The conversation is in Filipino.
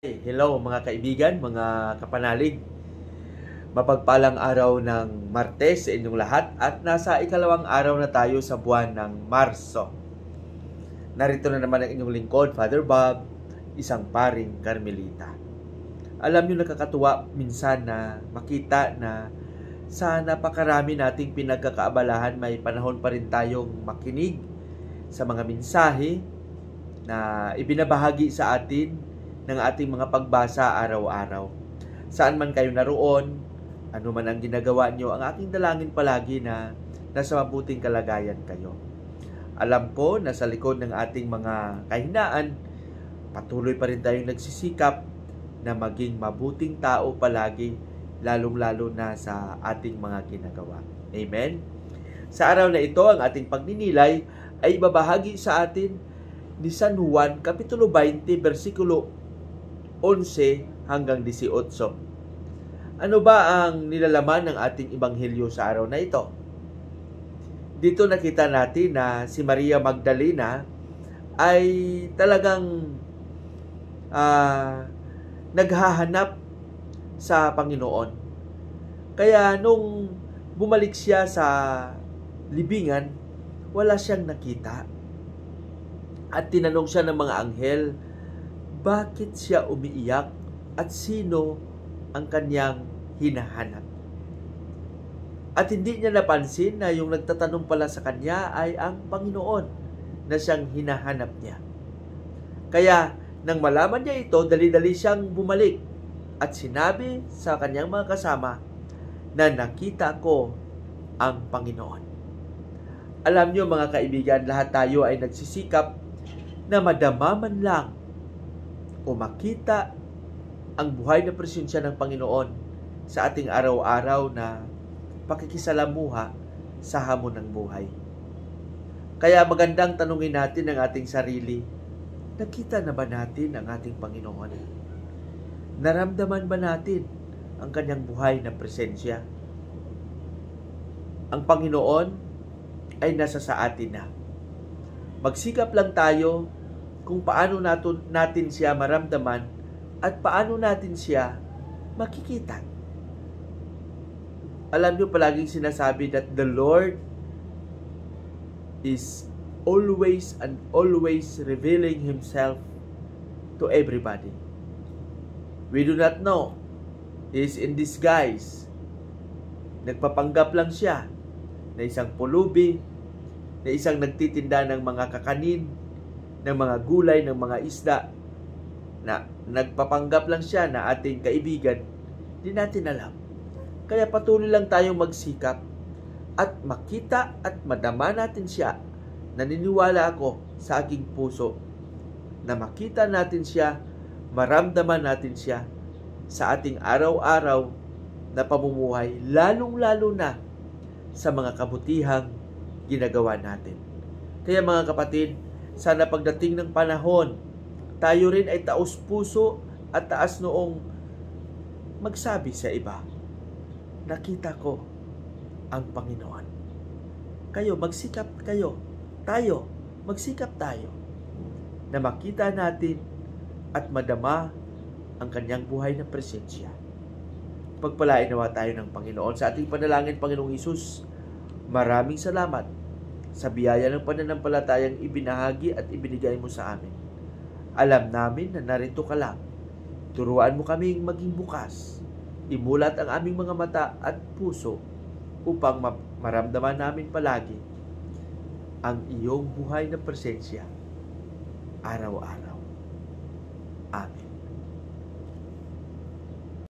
Hello mga kaibigan, mga kapanalig. Mapagpalang araw ng Martes sa inyong lahat at nasa ikalawang araw na tayo sa buwan ng Marso. Narito na naman ang inyong lingkod, Father Bob, isang paring Karmelita. Alam niyo, nakakatuwa minsan na makita na sa napakarami nating pinagkakaabalahan, may panahon pa rin tayong makinig sa mga mensahe na ibinabahagi sa atin ng ating mga pagbasa araw-araw. Saan man kayo naroon, ano man ang ginagawa nyo, ang aking dalangin palagi na nasa mabuting kalagayan kayo. Alam ko na sa likod ng ating mga kahinaan, patuloy pa rin tayong nagsisikap na maging mabuting tao palagi, lalong-lalo na sa ating mga ginagawa. Amen? Sa araw na ito, ang ating pagninilay ay ibabahagi sa atin ni San Juan, Kapitulo 20, versikulo 11 hanggang 18. Ano ba ang nilalaman ng ating ebanghelyo sa araw na ito? Dito nakita natin na si Maria Magdalena ay talagang naghahanap sa Panginoon. Kaya nung bumalik siya sa libingan, wala siyang nakita. At tinanong siya ng mga anghel, bakit siya umiiyak at sino ang kanyang hinahanap? At hindi niya napansin na yung nagtatanong pala sa kanya ay ang Panginoon na siyang hinahanap niya. Kaya nang malaman niya ito, dali-dali siyang bumalik at sinabi sa kanyang mga kasama na nakita ko ang Panginoon. Alam niyo mga kaibigan, lahat tayo ay nagsisikap na madama man lang o makita ang buhay na presensya ng Panginoon sa ating araw-araw na pakikisalamuha sa hamon ng buhay. Kaya magandang tanungin natin ang ating sarili, nakita na ba natin ang ating Panginoon? Naramdaman ba natin ang kanyang buhay na presensya? Ang Panginoon ay nasa sa atin na. Magsikap lang tayo kung paano natin siya maramdaman at paano natin siya makikita. Alam niyo, palaging sinasabi that the Lord is always and always revealing Himself to everybody. We do not know. He is in disguise. Nagpapanggap lang siya na isang pulubi, na isang nagtitinda ng mga kakanin, ng mga gulay, ng mga isda, na nagpapanggap lang siya na ating kaibigan, di natin alam. Kaya patuloy lang tayong magsikap at makita at madama natin siya. Naniniwala ako sa aking puso na makita natin siya, maramdaman natin siya sa ating araw-araw na pamumuhay, lalong-lalo na sa mga kabutihang ginagawa natin. Kaya mga kapatid, sana pagdating ng panahon, tayo rin ay taos puso at taas noong magsabi sa iba, nakita ko ang Panginoon. Kayo, magsikap kayo. Tayo, magsikap tayo na makita natin at madama ang kanyang buhay na presensya. Pagpalain nawa tayo ng Panginoon sa ating panalangin. Panginoong Hesus, maraming salamat sa biyaya ng pananampalatayang ibinahagi at ibinigay mo sa amin. Alam namin na narito ka lang. Turuan mo kaming maging bukas. Imulat ang aming mga mata at puso upang maramdaman namin palagi ang iyong buhay na presensya araw-araw.